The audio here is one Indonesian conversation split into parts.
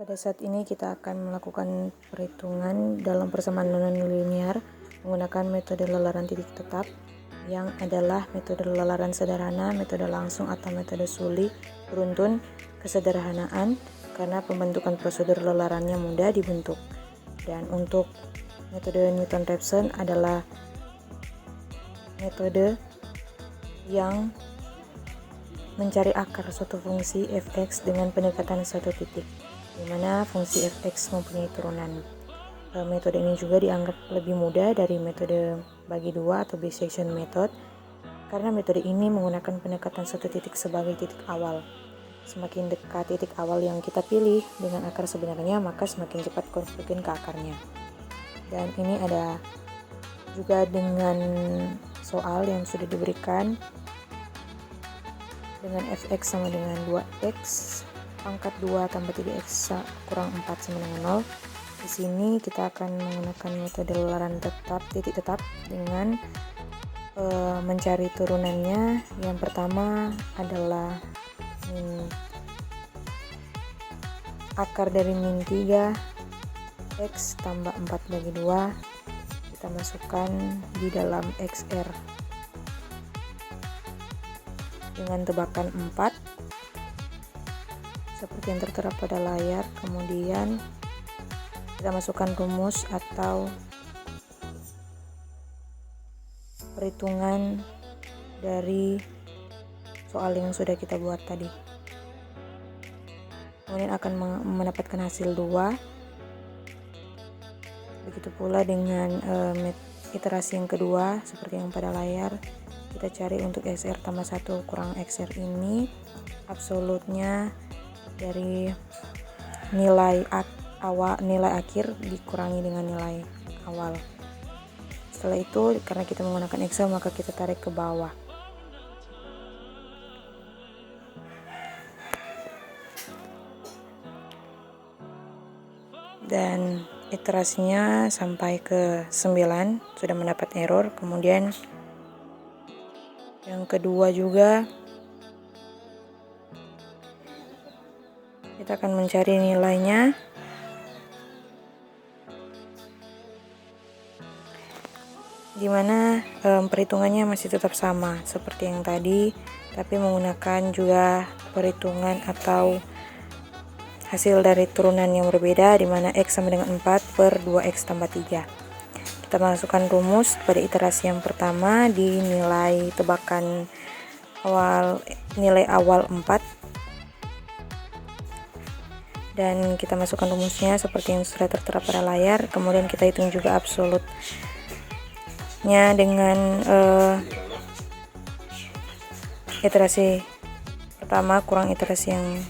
Pada saat ini kita akan melakukan perhitungan dalam persamaan non-linear menggunakan metode lelaran titik tetap yang adalah metode lelaran sederhana, metode langsung atau metode Sully beruntun kesederhanaan karena pembentukan prosedur lelarannya mudah dibentuk. Dan untuk metode Newton-Raphson adalah metode yang mencari akar suatu fungsi fx dengan pendekatan satu titik, di mana fungsi fx mempunyai turunan. Metode ini juga dianggap lebih mudah dari metode bagi dua atau bisection method, karena metode ini menggunakan pendekatan satu titik sebagai titik awal. Semakin dekat titik awal yang kita pilih dengan akar sebenarnya, maka semakin cepat konvergen ke akarnya. Dan ini ada juga dengan soal yang sudah diberikan dengan fx sama dengan 2x pangkat 2 tambah 3x kurang 4 sama dengan 0. Di sini kita akan menggunakan metode lelaran titik tetap dengan mencari turunannya. Yang pertama adalah akar dari min 3 x tambah 4 bagi 2 kita masukkan di dalam xr dengan tebakan 4 seperti yang tertera pada layar. Kemudian kita masukkan rumus atau perhitungan dari soal yang sudah kita buat tadi. Kemudian akan mendapatkan hasil 2. Begitu pula dengan iterasi yang kedua seperti yang pada layar. Kita cari untuk xr tambah 1 kurang xr ini absolutnya dari nilai akhir dikurangi dengan nilai awal. Setelah itu, karena kita menggunakan Excel, maka kita tarik ke bawah. Dan iterasinya sampai ke 9 sudah mendapat error. Kemudian yang kedua juga kita akan mencari nilainya. Dimana perhitungannya masih tetap sama seperti yang tadi, tapi menggunakan juga perhitungan atau hasil dari turunan yang berbeda, dimana x sama dengan 4 per 2x tambah 3. Kita masukkan rumus pada iterasi yang pertama di nilai tebakan nilai awal 4, dan kita masukkan rumusnya seperti yang sudah tertera pada layar. Kemudian kita hitung juga absolutnya dengan iterasi pertama kurang iterasi yang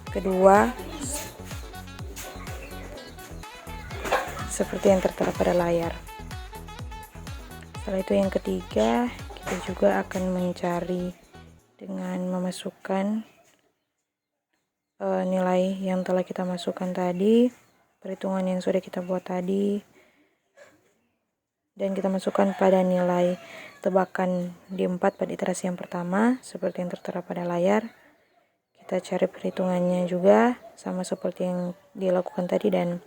kedua seperti yang tertera pada layar. Setelah itu yang ketiga, kita juga akan mencari dengan memasukkan nilai yang telah kita masukkan tadi, perhitungan yang sudah kita buat tadi, dan kita masukkan pada nilai tebakan di 4 pada iterasi yang pertama seperti yang tertera pada layar. Kita cari perhitungannya juga sama seperti yang dilakukan tadi, dan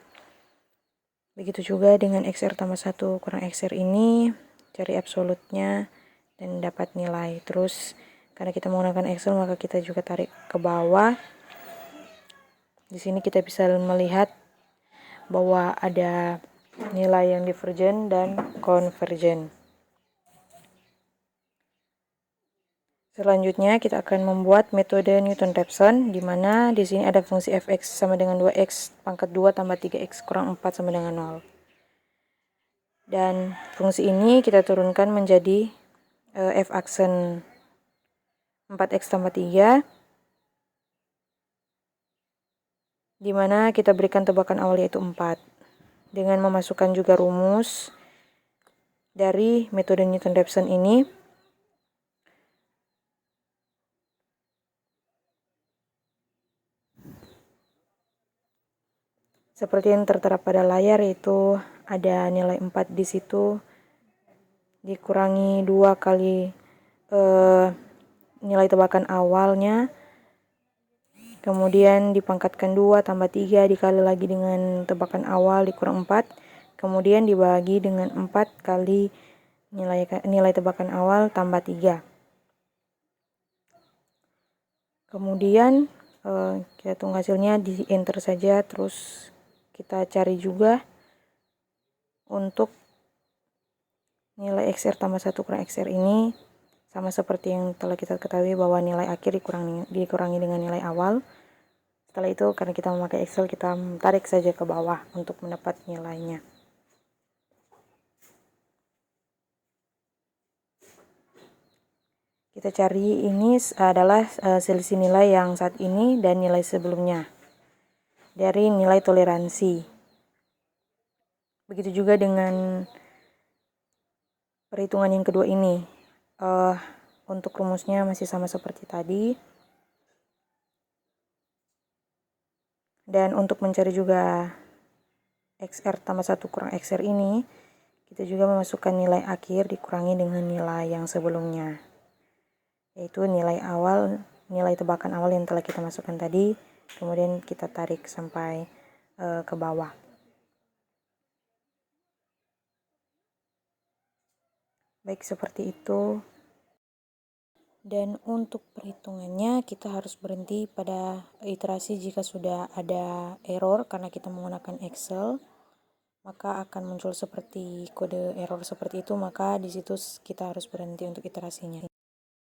begitu juga dengan xr tambah 1 kurang xr ini, cari absolutnya dan dapat nilai. Terus karena kita menggunakan Excel, maka kita juga tarik ke bawah. Di sini kita bisa melihat bahwa ada nilai yang divergen dan konvergen. Selanjutnya kita akan membuat metode Newton-Raphson, di mana di sini ada fungsi fx sama dengan 2x pangkat 2 tambah 3x kurang 4 sama dengan 0. Dan fungsi ini kita turunkan menjadi f aksen 4x tambah 3, di mana kita berikan tebakan awal yaitu 4, dengan memasukkan juga rumus dari metode Newton-Raphson ini. Seperti yang tertera pada layar, yaitu ada nilai 4 di situ dikurangi 2 kali nilai tebakan awalnya kemudian dipangkatkan 2 tambah 3 dikali lagi dengan tebakan awal dikurang 4, kemudian dibagi dengan 4 kali nilai tebakan awal tambah 3. Kemudian kita tunggu hasilnya, di enter saja, terus kita cari juga untuk nilai XR tambah 1 kurang XR ini sama seperti yang telah kita ketahui bahwa nilai akhir dikurangi dengan nilai awal. Setelah itu karena kita memakai Excel, kita tarik saja ke bawah untuk mendapat nilainya. Kita cari ini adalah selisih nilai yang saat ini dan nilai sebelumnya dari nilai toleransi. Begitu juga dengan perhitungan yang kedua ini. Untuk rumusnya masih sama seperti tadi. Dan untuk mencari juga XR tambah 1 kurang XR ini, kita juga memasukkan nilai akhir dikurangi dengan nilai yang sebelumnya, yaitu nilai tebakan awal yang telah kita masukkan tadi, kemudian kita tarik sampai ke bawah. Baik, seperti itu. Dan untuk perhitungannya kita harus berhenti pada iterasi jika sudah ada error karena kita menggunakan Excel, maka akan muncul seperti kode error seperti itu, maka di situ kita harus berhenti untuk iterasinya.